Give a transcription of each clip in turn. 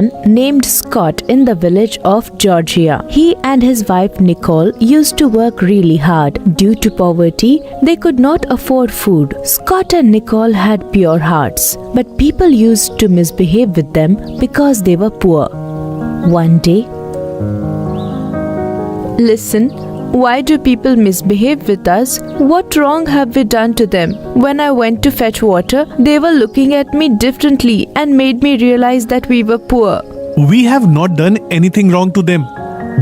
man named Scott in the village of Georgia. He and his wife Nicole used to work really hard. Due to poverty, they could not afford food. Scott and Nicole had pure hearts, but people used to misbehave with them because they were poor. One day, "Listen, why do people misbehave with us? What wrong have we done to them? When I went to fetch water, they were looking at me differently and made me realize that we were poor." We have not done anything wrong to them.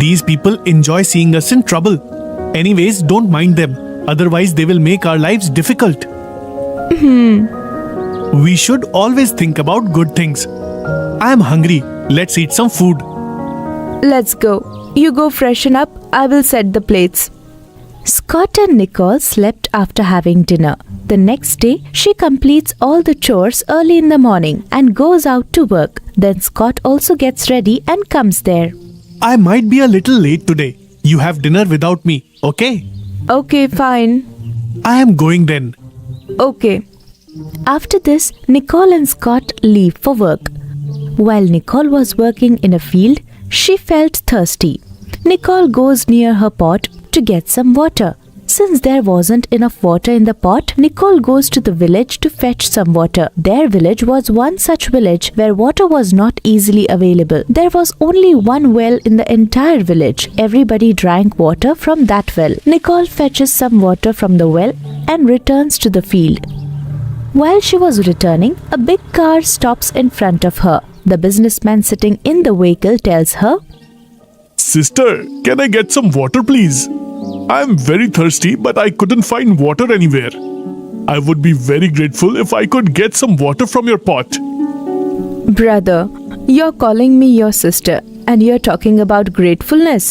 These people enjoy seeing us in trouble. Anyways, don't mind them. Otherwise, they will make our lives difficult. We should always think about good things. I am hungry. Let's eat some food. "Let's go. You go freshen up. I will set the plates." Scott and Nicole slept after having dinner. The next day, she completes all the chores early in the morning and goes out to work. Then Scott also gets ready and comes there. I might be a little late today. You have dinner without me, okay? "Okay, fine." I am going then. "Okay." After this, Nicole and Scott leave for work. While Nicole was working in a field, she felt thirsty. Nicole goes near her pot to get some water. Since there wasn't enough water in the pot, Nicole goes to the village to fetch some water. Their village was one such village where water was not easily available. There was only one well in the entire village. Everybody drank water from that well. Nicole fetches some water from the well and returns to the field. While she was returning, a big car stops in front of her. The businessman sitting in the vehicle tells her, "Sister, can I get some water, please? I'm very thirsty, but I couldn't find water anywhere. I would be very grateful if I could get some water from your pot." "Brother, you're calling me your sister and you're talking about gratefulness?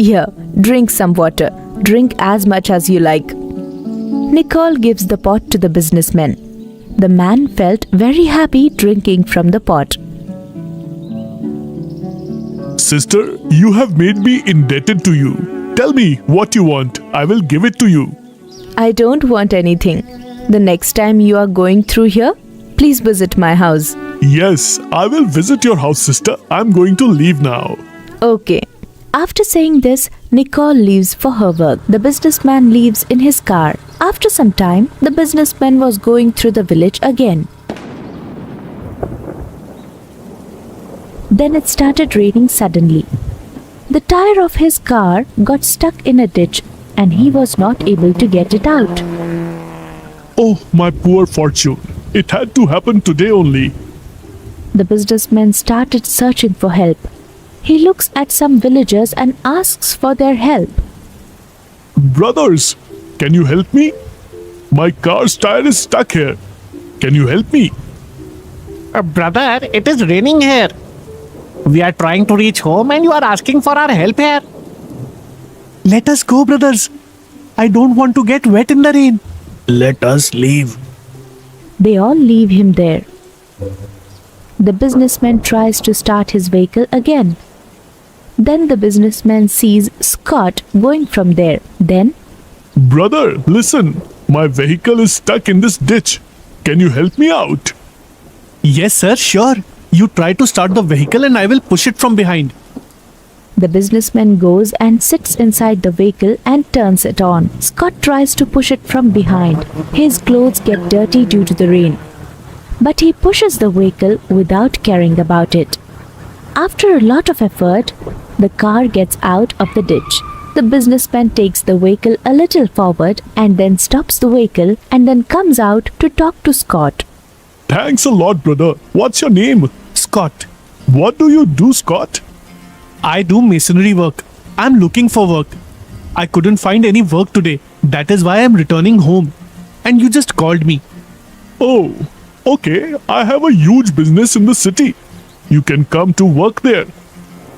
Here, drink some water. Drink as much as you like." Nicole gives the pot to the businessman. The man felt very happy drinking from the pot. "Sister, you have made me indebted to you. Tell me what you want. I will give it to you." "I don't want anything. The next time you are going through here, please visit my house." "Yes, I will visit your house, sister. I'm going to leave now." "Okay." After saying this, Nicole leaves for her work. The businessman leaves in his car. After some time, the businessman was going through the village again. Then it started raining suddenly. The tire of his car got stuck in a ditch and he was not able to get it out. Oh, my poor fortune. It had to happen today only. The businessman started searching for help. He looks at some villagers and asks for their help. "Brothers, can you help me? My car's tire is stuck here. Can you help me?" Brother, it is raining here. We are trying to reach home and you are asking for our help here. Let us go, brothers. I don't want to get wet in the rain. Let us leave. They all leave him there. The businessman tries to start his vehicle again. Then the businessman sees Scott going from there. Then, "Brother, listen. My vehicle is stuck in this ditch. Can you help me out?" Yes, sir, sure. You try to start the vehicle and I will push it from behind. the businessman goes and sits inside the vehicle and turns it on. Scott tries to push it from behind. His clothes get dirty due to the rain. But he pushes the vehicle without caring about it. After a lot of effort, the car gets out of the ditch. The businessman takes the vehicle a little forward and then stops the vehicle and then comes out to talk to Scott. Thanks a lot, brother. What's your name? Scott. What do you do, Scott? I do masonry work. I'm looking for work. I couldn't find any work today. That is why I'm returning home. And you just called me. Oh, okay. I have a huge business in the city. You can come to work there.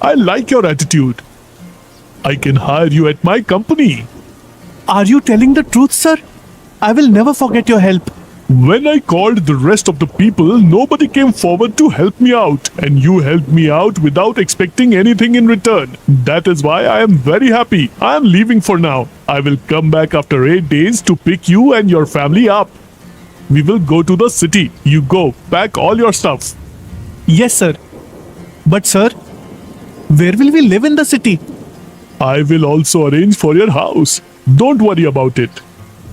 I like your attitude. I can hire you at my company. Are you telling the truth, sir? I will never forget your help. When I called the rest of the people, nobody came forward to help me out, and you helped me out without expecting anything in return. That is why I am very happy. I am leaving for now. I will come back after 8 days to pick you and your family up. We will go to the city. You go, pack all your stuff. Yes, sir. But sir, where will we live in the city? I will also arrange for your house. Don't worry about it.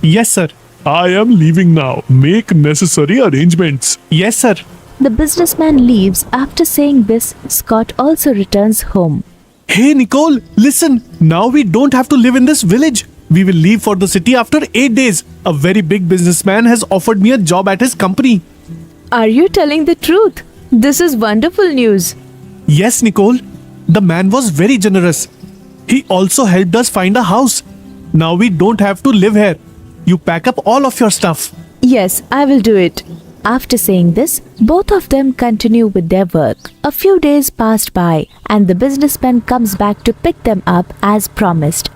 Yes, sir. I am leaving now. Make necessary arrangements. Yes, sir. The businessman leaves. After saying this, Scott also returns home. Hey, Nicole, listen. Now we don't have to live in this village. We will leave for the city after 8 days. A very big businessman has offered me a job at his company. Are you telling the truth? This is wonderful news. Yes, Nicole. The man was very generous. He also helped us find a house. Now we don't have to live here. You pack up all of your stuff. Yes, I will do it. After saying this, both of them continue with their work. A few days passed by, and the businessman comes back to pick them up as promised.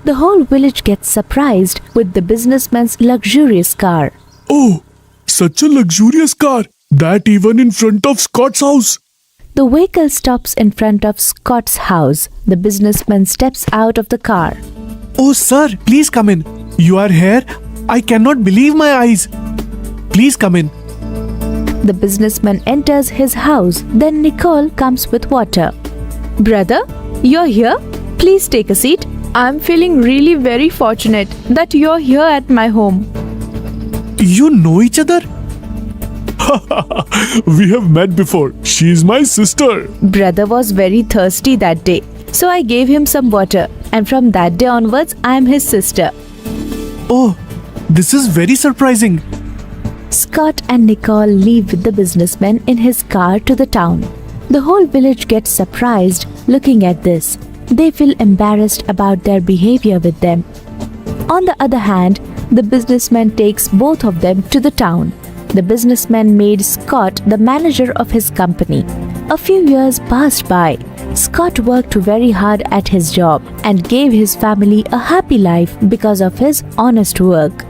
The whole village gets surprised with the businessman's luxurious car. Oh, such a luxurious car. That even in front of Scott's house. The vehicle stops in front of Scott's house. The businessman steps out of the car. Oh, sir, please come in. You are here? I cannot believe my eyes. Please come in. The businessman enters his house. Then Nicole comes with water. Brother, you're here? Please take a seat. I'm feeling really very fortunate that you're here at my home. You know each other? We have met before. She is my sister. Brother was very thirsty that day, so I gave him some water, and from that day onwards, I am his sister. Oh, this is very surprising. Scott and Nicole leave with the businessman in his car to the town. The whole village gets surprised looking at this. They feel embarrassed about their behavior with them. On the other hand, the businessman takes both of them to the town. The businessman made Scott the manager of his company. A few years passed by. Scott worked very hard at his job and gave his family a happy life because of his honest work.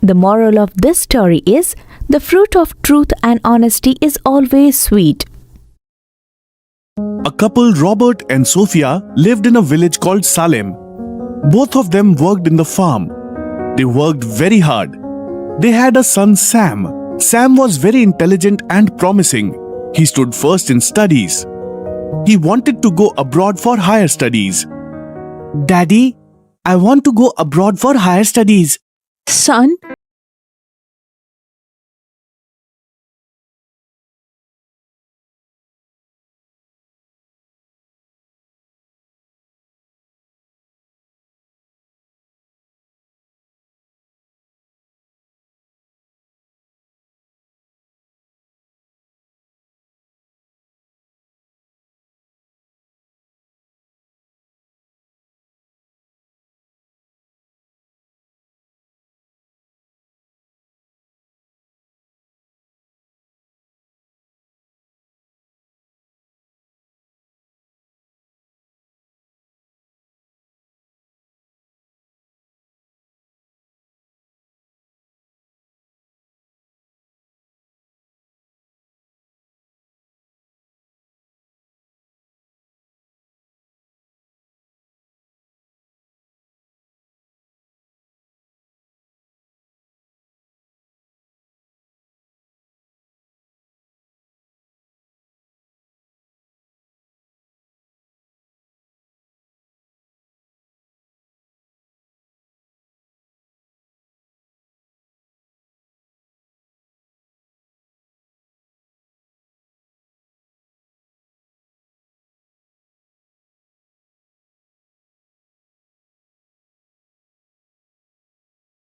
The moral of this story is, the fruit of truth and honesty is always sweet. A couple, Robert and Sophia, lived in a village called Salem. Both of them worked in the farm. They worked very hard. They had a son, Sam. Sam was very intelligent and promising. He stood first in studies. He wanted to go abroad for higher studies. Daddy, I want to go abroad for higher studies. Son,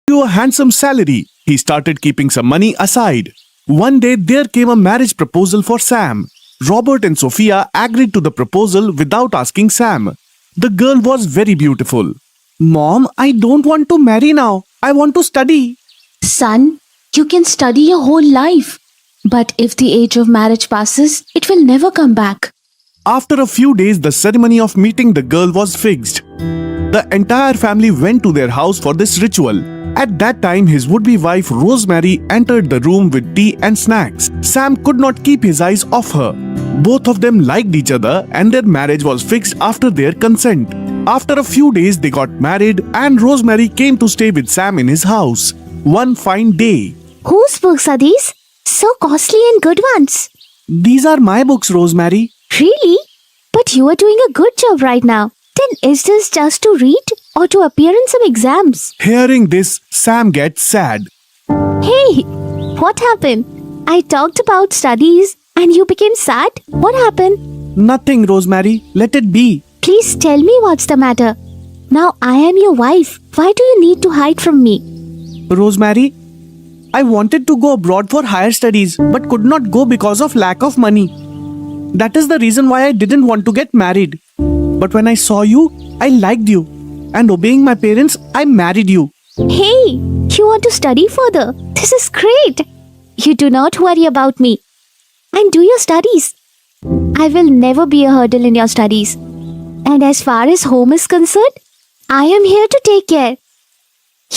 To a handsome salary, he started keeping some money aside. One day, there came a marriage proposal for Sam. Robert and Sophia agreed to the proposal without asking Sam. The girl was very beautiful. Mom, I don't want to marry now. I want to study. Son, you can study your whole life. But if the age of marriage passes, it will never come back. After a few days, the ceremony of meeting the girl was fixed. The entire family went to their house for this ritual. At that time, his would-be wife Rosemary entered the room with tea and snacks. Sam could not keep his eyes off her. Both of them liked each other and their marriage was fixed after their consent. After a few days, they got married and Rosemary came to stay with Sam in his house. One fine day, Whose books are these? So costly and good ones. These are my books, Rosemary. Really? But you are doing a good job right now. Then is this just to read or to appear in some exams? Hearing this, Sam gets sad. Hey, what happened? I talked about studies and you became sad. What happened? Nothing, Rosemary. Let it be. Please tell me what's the matter. Now I am your wife. Why do you need to hide from me? Rosemary, I wanted to go abroad for higher studies but could not go because of lack of money. That is the reason why I didn't want to get married. But when I saw you, I liked you. And obeying my parents, I married you. Hey, you want to study further? This is great. You do not worry about me. And do your studies. I will never be a hurdle in your studies. And as far as home is concerned, I am here to take care.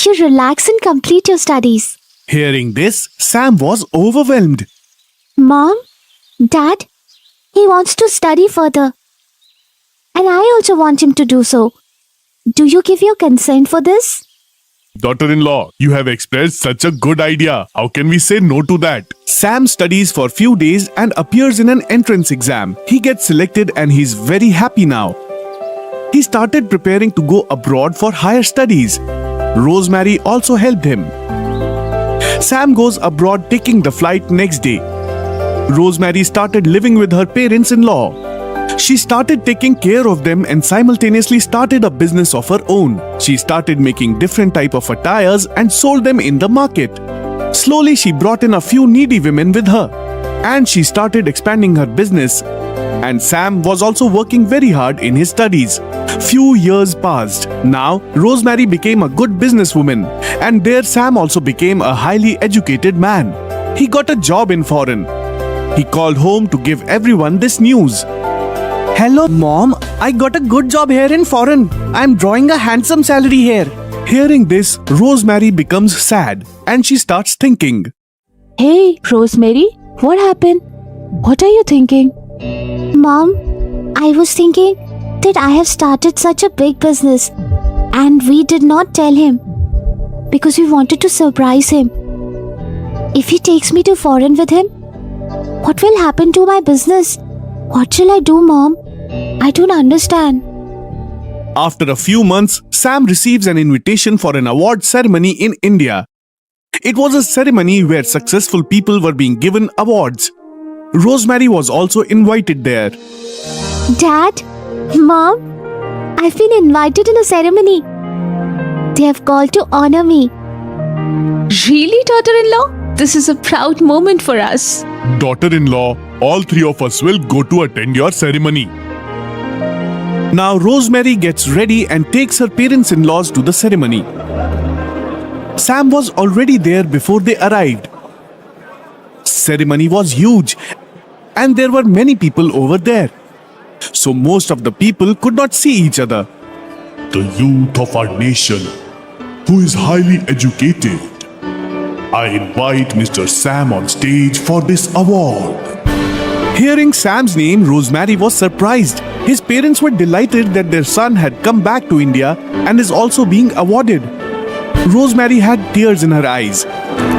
You relax and complete your studies. Hearing this, Sam was overwhelmed. Mom, Dad, he wants to study further. And I also want him to do so. Do you give your consent for this? Daughter-in-law, you have expressed such a good idea. How can we say no to that? Sam studies for few days and appears in an entrance exam. He gets selected and he's very happy now. He started preparing to go abroad for higher studies. Rosemary also helped him. Sam goes abroad taking the flight next day. Rosemary started living with her parents-in-law. She started taking care of them and simultaneously started a business of her own. She started making different type of attires and sold them in the market. Slowly she brought in a few needy women with her and she started expanding her business. And Sam was also working very hard in his studies. Few years passed. Now, Rosemary became a good businesswoman and there Sam also became a highly educated man. He got a job in foreign. He called home to give everyone this news. Hello, Mom. I got a good job here in foreign. I'm drawing a handsome salary here. Hearing this, Rosemary becomes sad and she starts thinking. Hey, Rosemary, what happened? What are you thinking? Mom, I was thinking that I have started such a big business and we did not tell him because we wanted to surprise him. If he takes me to foreign with him, what will happen to my business? What shall I do, Mom? I don't understand. After a few months, Sam receives an invitation for an award ceremony in India. It was a ceremony where successful people were being given awards. Rosemary was also invited there. Dad, Mom, I've been invited in a ceremony. They have called to honor me. Really, daughter-in-law? This is a proud moment for us. Daughter-in-law, all three of us will go to attend your ceremony. Now Rosemary gets ready and takes her parents-in-laws to the ceremony. Sam was already there before they arrived. Ceremony was huge and there were many people over there. So most of the people could not see each other. The youth of our nation, who is highly educated. I invite Mr. Sam on stage for this award. Hearing Sam's name, Rosemary was surprised. His parents were delighted that their son had come back to India and is also being awarded. Rosemary had tears in her eyes.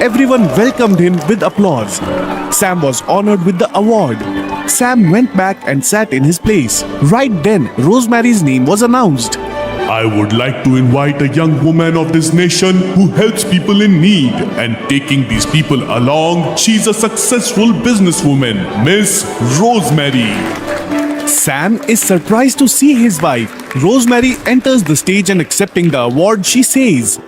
Everyone welcomed him with applause. Sam was honored with the award. Sam went back and sat in his place. Right then, Rosemary's name was announced. I would like to invite a young woman of this nation who helps people in need and taking these people along. She's a successful businesswoman, Miss Rosemary. Sam is surprised to see his wife. Rosemary enters the stage and accepting the award, she says,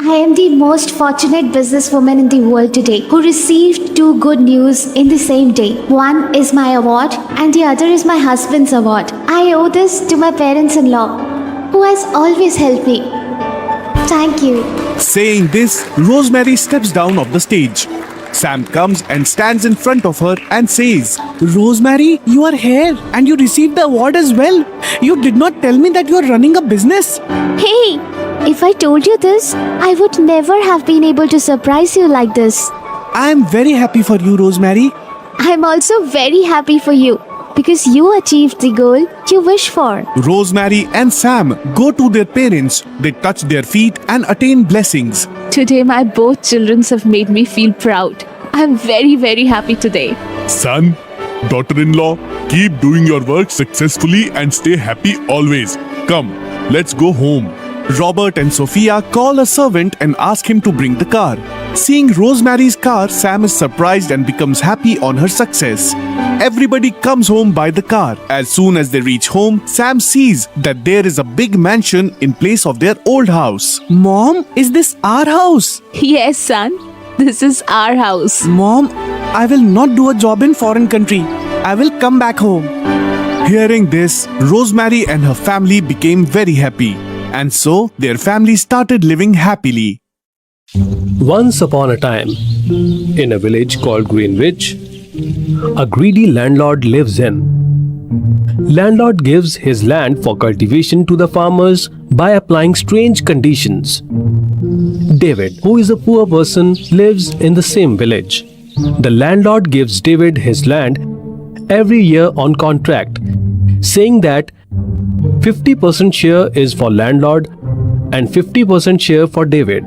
I am the most fortunate businesswoman in the world today who received two good news in the same day. One is my award and the other is my husband's award. I owe this to my parents-in-law who has always helped me. Thank you. Saying this, Rosemary steps down off the stage. Sam comes and stands in front of her and says, Rosemary, you are here and you received the award as well. You did not tell me that you are running a business. Hey, if I told you this, I would never have been able to surprise you like this. I am very happy for you, Rosemary. I am also very happy for you because you achieved the goal you wish for. Rosemary and Sam go to their parents. They touch their feet and attain blessings. Today, my both children have made me feel proud. I'm very, very happy today. Son, daughter-in-law, keep doing your work successfully and stay happy always. Come, let's go home. Robert and Sophia call a servant and ask him to bring the car. Seeing Rosemary's car, Sam is surprised and becomes happy on her success. Everybody comes home by the car. As soon as they reach home, Sam sees that there is a big mansion in place of their old house. Mom, is this our house? Yes, son. This is our house. Mom, I will not do a job in foreign country. I will come back home. Hearing this, Rosemary and her family became very happy. And so, their family started living happily. Once upon a time, in a village called Greenwich, a greedy landlord lives in. Landlord gives his land for cultivation to the farmers by applying strange conditions. David, who is a poor person, lives in the same village. The landlord gives David his land every year on contract, saying that 50% share is for landlord and 50% share for David.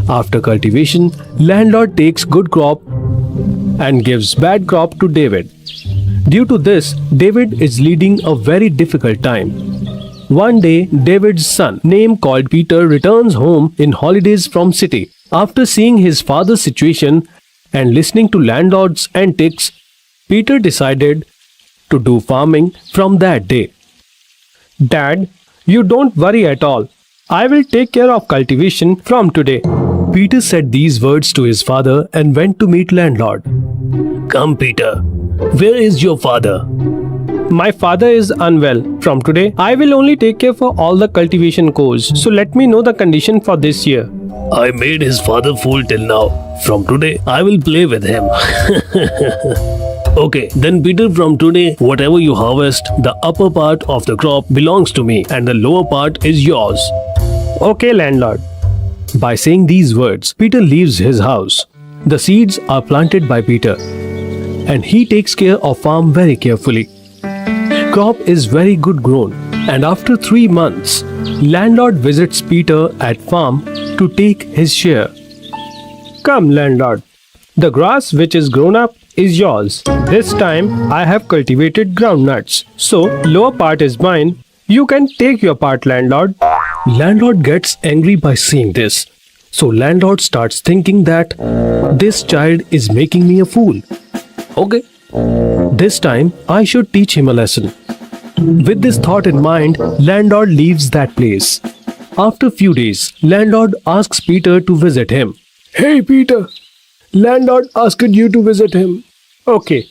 After cultivation, landlord takes good crop and gives bad crop to David. Due to this, David is leading a very difficult time. One day, David's son, named called Peter, returns home in holidays from city. After seeing his father's situation and listening to landlord's antics, Peter decided to do farming from that day. Dad, you don't worry at all. I will take care of cultivation from today. Peter said these words to his father and went to meet landlord. Come, Peter. Where is your father? My father is unwell. From today, I will only take care for all the cultivation chores. So let me know the condition for this year. I made his father fool till now. From today, I will play with him. Okay, then Peter, from today, whatever you harvest, the upper part of the crop belongs to me and the lower part is yours. Okay, landlord. By saying these words, Peter leaves his house. The seeds are planted by Peter and he takes care of farm very carefully. Crop is very good grown, and after 3 months, landlord visits Peter at farm to take his share. Come, landlord. The grass which is grown up is yours. This time I have cultivated groundnuts, so lower part is mine. You can take your part, landlord. Landlord gets angry by seeing this. So landlord starts thinking that this child is making me a fool. Okay, this time I should teach him a lesson. With this thought in mind, landlord leaves that place. After few days, landlord asks Peter to visit him. Hey Peter, landlord asked you to visit him. Okay,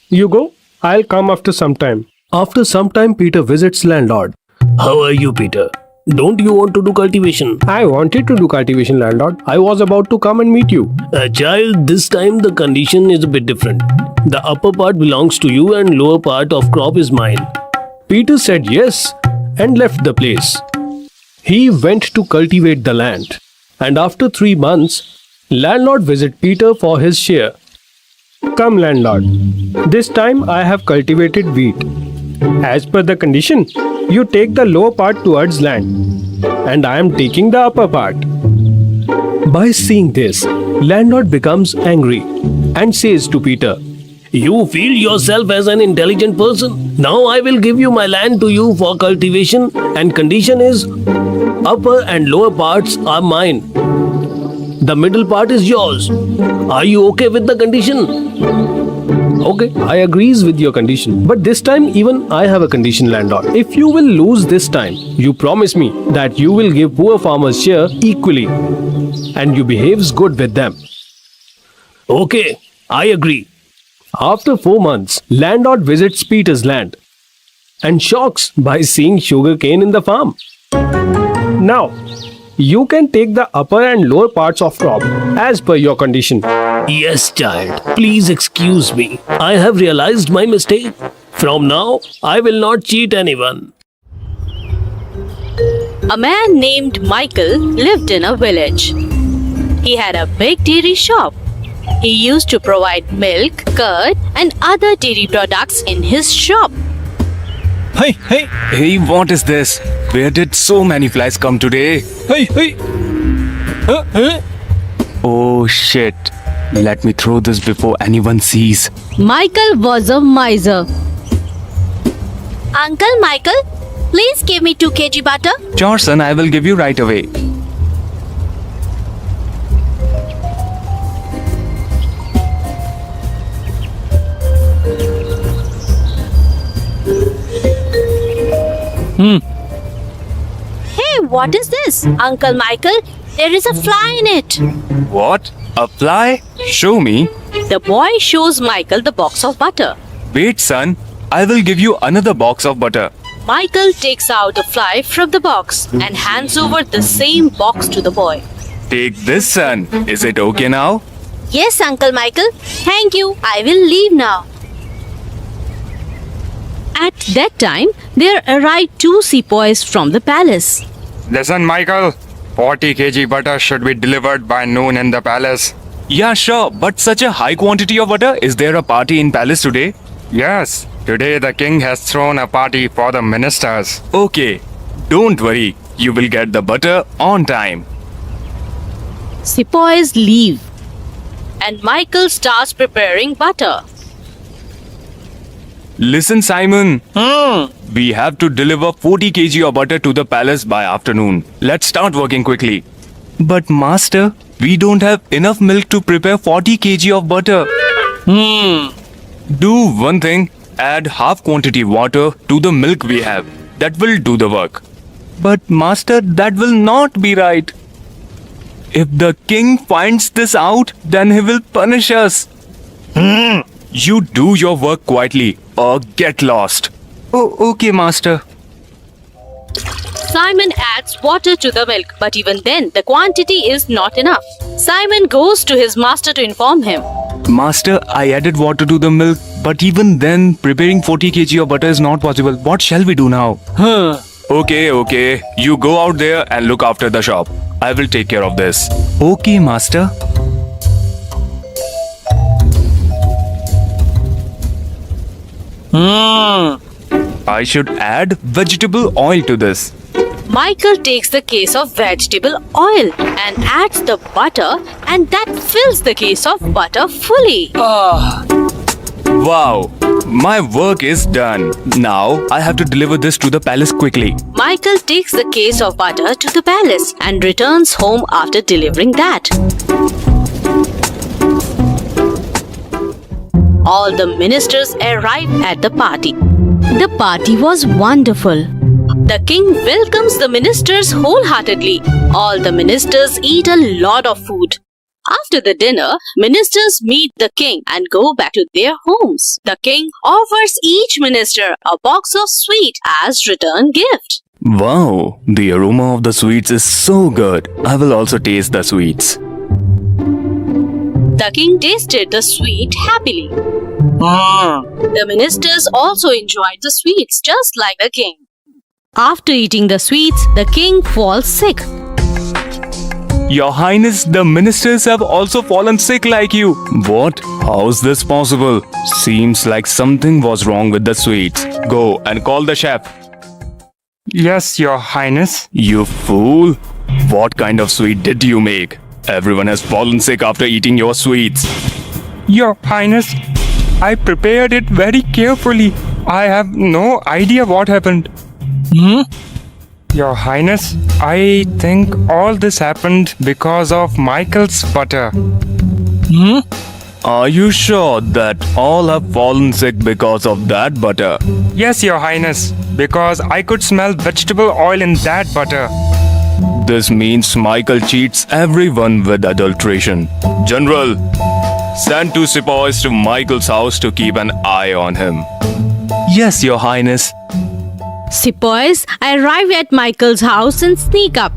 you go. I'll come after some time. After some time, Peter visits landlord. How are you, Peter? Don't you want to do cultivation? I wanted to do cultivation, landlord. I was about to come and meet you. Child, this time the condition is a bit different. The upper part belongs to you and lower part of crop is mine. Peter said yes and left the place. He went to cultivate the land. And after 3 months, landlord visit Peter for his share. Come, landlord. This time I have cultivated wheat. As per the condition, you take the lower part towards land, and I am taking the upper part. By seeing this, landlord becomes angry and says to Peter, You feel yourself as an intelligent person? Now I will give you my land to you for cultivation, and condition is upper and lower parts are mine. The middle part is yours. Are you okay with the condition? Okay, I agrees with your condition. But this time even I have a condition, landlord. If you will lose this time, you promise me that you will give poor farmers share equally and you behaves good with them. Okay, I agree. After 4 months, landlord visits Peter's land and shocks by seeing sugarcane in the farm. Now, you can take the upper and lower parts of crop as per your condition. Yes, child. Please excuse me. I have realized my mistake. From now, I will not cheat anyone. A man named Michael lived in a village. He had a big dairy shop. He used to provide milk, curd, and other dairy products in his shop. Hey, what is this? Where did so many flies come today? Hey. Oh shit. Let me throw this before anyone sees. Michael was a miser. Uncle Michael, please give me 2 kg butter. Sure, son, I will give you right away. Hey, what is this? Uncle Michael, there is a fly in it. What? A fly? Show me. The boy shows Michael the box of butter. Wait, son. I will give you another box of butter. Michael takes out the fly from the box and hands over the same box to the boy. Take this, son. Is it okay now? Yes, Uncle Michael. Thank you. I will leave now. At that time, there arrived 2 sepoys from the palace. Listen, Michael. 40 kg butter should be delivered by noon in the palace. Yeah, sure. But such a high quantity of butter? Is there a party in palace today? Yes, today the king has thrown a party for the ministers. Okay. Don't worry. You will get the butter on time. Sepoys leave, and Michael starts preparing butter. Listen, Simon. We have to deliver 40 kg of butter to the palace by afternoon. Let's start working quickly. But master, we don't have enough milk to prepare 40 kg of butter. Do one thing. Add half quantity water to the milk we have. That will do the work. But master, that will not be right. If the king finds this out, then he will punish us. You do your work quietly or get lost. Oh, okay, master. Simon adds water to the milk, but even then, the quantity is not enough. Simon goes to his master to inform him. Master, I added water to the milk, but even then, preparing 40 kg of butter is not possible. What shall we do now? Okay. You go out there and look after the shop. I will take care of this. Okay, master. I should add vegetable oil to this. Michael takes the case of vegetable oil and adds the butter, and that fills the case of butter fully. Wow, my work is done. Now I have to deliver this to the palace quickly. Michael takes the case of butter to the palace and returns home after delivering that. All the ministers arrive at the party. The party was wonderful. The king welcomes the ministers wholeheartedly. All the ministers eat a lot of food. After the dinner, ministers meet the king and go back to their homes. The king offers each minister a box of sweet as return gift. Wow, the aroma of the sweets is so good. I will also taste the sweets. The king tasted the sweet happily. The ministers also enjoyed the sweets just like the king. After eating the sweets, the king falls sick. Your Highness, the ministers have also fallen sick like you. What? How's this possible? Seems like something was wrong with the sweets. Go and call the chef. Yes, Your Highness. You fool! What kind of sweet did you make? Everyone has fallen sick after eating your sweets. Your Highness, I prepared it very carefully. I have no idea what happened. Your Highness, I think all this happened because of Michael's butter. Are you sure that all have fallen sick because of that butter? Yes, Your Highness, because I could smell vegetable oil in that butter. This means Michael cheats everyone with adulteration. General, send 2 sepoys to Michael's house to keep an eye on him. Yes, Your Highness. Sepoys arrive at Michael's house and sneak up.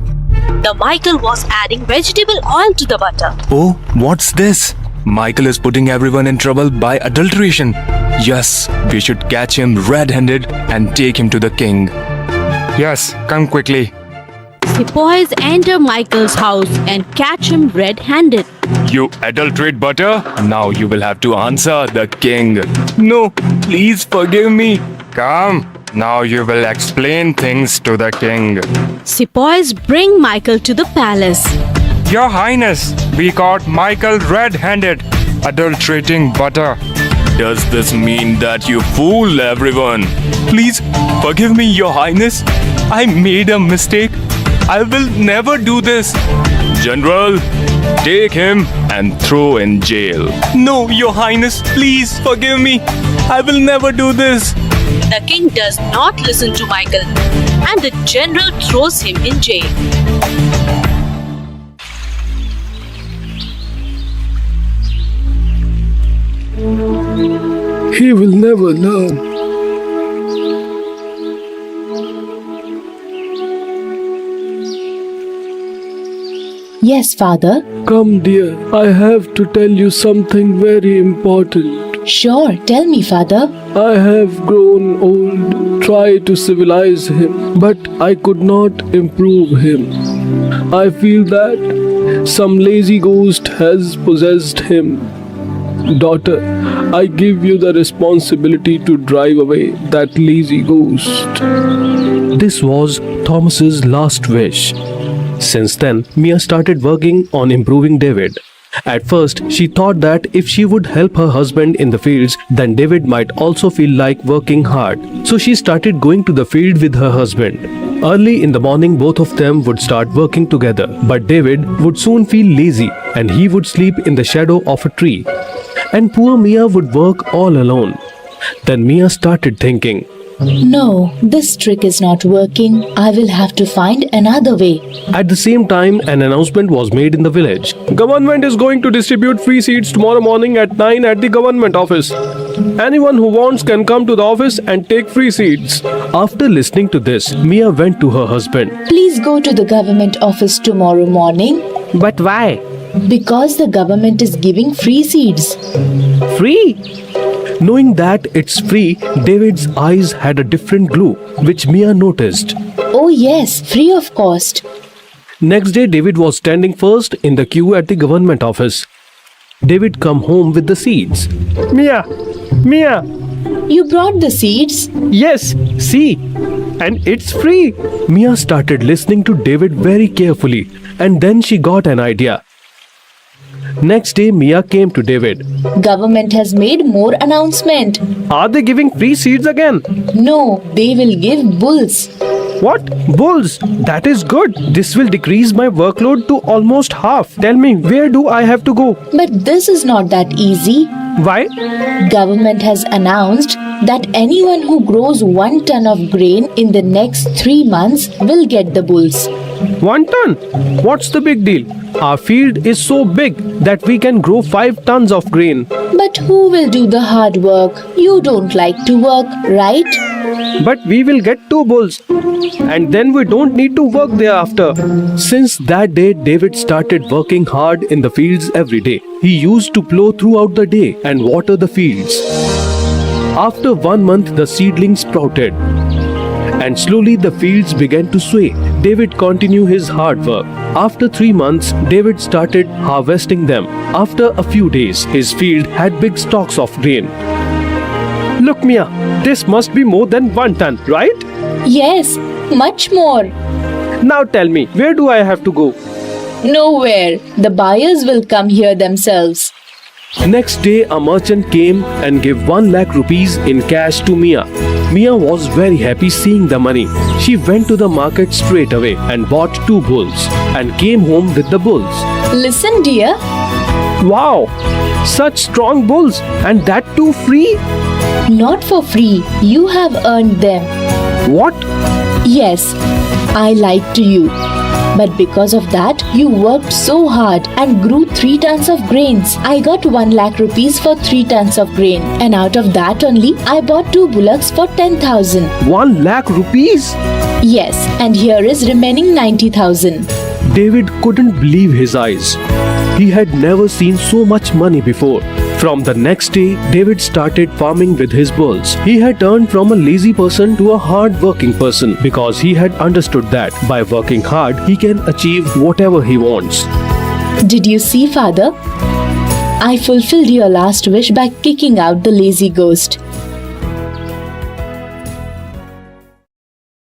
The Michael was adding vegetable oil to the butter. Oh, what's this? Michael is putting everyone in trouble by adulteration. Yes, we should catch him red-handed and take him to the king. Yes, come quickly. Sepoys enter Michael's house and catch him red-handed. You adulterate butter? Now you will have to answer the king. No, please forgive me. Come. Now you will explain things to the king. Sepoys bring Michael to the palace. Your Highness, we caught Michael red-handed, adulterating butter. Does this mean that you fool everyone? Please forgive me, Your Highness. I made a mistake. I will never do this. General, take him and throw in jail. No, Your Highness, please forgive me. I will never do this. The king does not listen to Michael, and the general throws him in jail. He will never learn. Yes, father. Come, dear. I have to tell you something very important. Sure, tell me, father. I have grown old, tried to civilize him, but I could not improve him. I feel that some lazy ghost has possessed him. Daughter, I give you the responsibility to drive away that lazy ghost. This was Thomas's last wish. Since then, Mia started working on improving David. At first, she thought that if she would help her husband in the fields, then David might also feel like working hard. So she started going to the field with her husband. Early in the morning, both of them would start working together. But David would soon feel lazy and he would sleep in the shadow of a tree. And poor Mia would work all alone. Then Mia started thinking, No, this trick is not working. I will have to find another way. At the same time, an announcement was made in the village. Government is going to distribute free seats tomorrow morning at 9 at the government office. Anyone who wants can come to the office and take free seats. After listening to this, Mia went to her husband. Please go to the government office tomorrow morning. But why? Because the government is giving free seeds. Free? Knowing that it's free, David's eyes had a different glow, which Mia noticed. Oh yes, free of cost. Next day, David was standing first in the queue at the government office. David come home with the seeds. Mia! You brought the seeds? Yes, see! And it's free! Mia started listening to David very carefully, and then she got an idea. Next day, Mia came to David. Government has made more announcement. Are they giving free seeds again? No, they will give bulls. What? Bulls? That is good. This will decrease my workload to almost half. Tell me, where do I have to go? But this is not that easy. Why? Government has announced that anyone who grows 1 ton of grain in the next 3 months will get the bulls. 1 ton? What's the big deal? Our field is so big that we can grow 5 tons of grain. But who will do the hard work? You don't like to work, right? But we will get 2 bulls. And then we don't need to work thereafter. Since that day, David started working hard in the fields every day. He used to plow throughout the day and water the fields. After 1 month, the seedlings sprouted. And slowly the fields began to sway. David continued his hard work. After 3 months, David started harvesting them. After a few days, his field had big stalks of grain. Look, Mia, this must be more than 1 ton, right? Yes, much more. Now tell me, where do I have to go? Nowhere. The buyers will come here themselves. Next day, a merchant came and gave 1 lakh rupees in cash to Mia. Mia was very happy seeing the money. She went to the market straight away and bought 2 bulls and came home with the bulls. Listen, dear. Wow! Such strong bulls, and that too free? Not for free. You have earned them. What? Yes, I lied to you. But because of that, you worked so hard and grew 3 tons of grains. I got 1 lakh rupees for 3 tons of grain. And out of that only, I bought 2 bullocks for 10,000. 1 lakh rupees? Yes, and here is remaining 90,000. David couldn't believe his eyes. He had never seen so much money before. From the next day, David started farming with his bulls. He had turned from a lazy person to a hard-working person because he had understood that by working hard, he can achieve whatever he wants. Did you see, father? I fulfilled your last wish by kicking out the lazy ghost.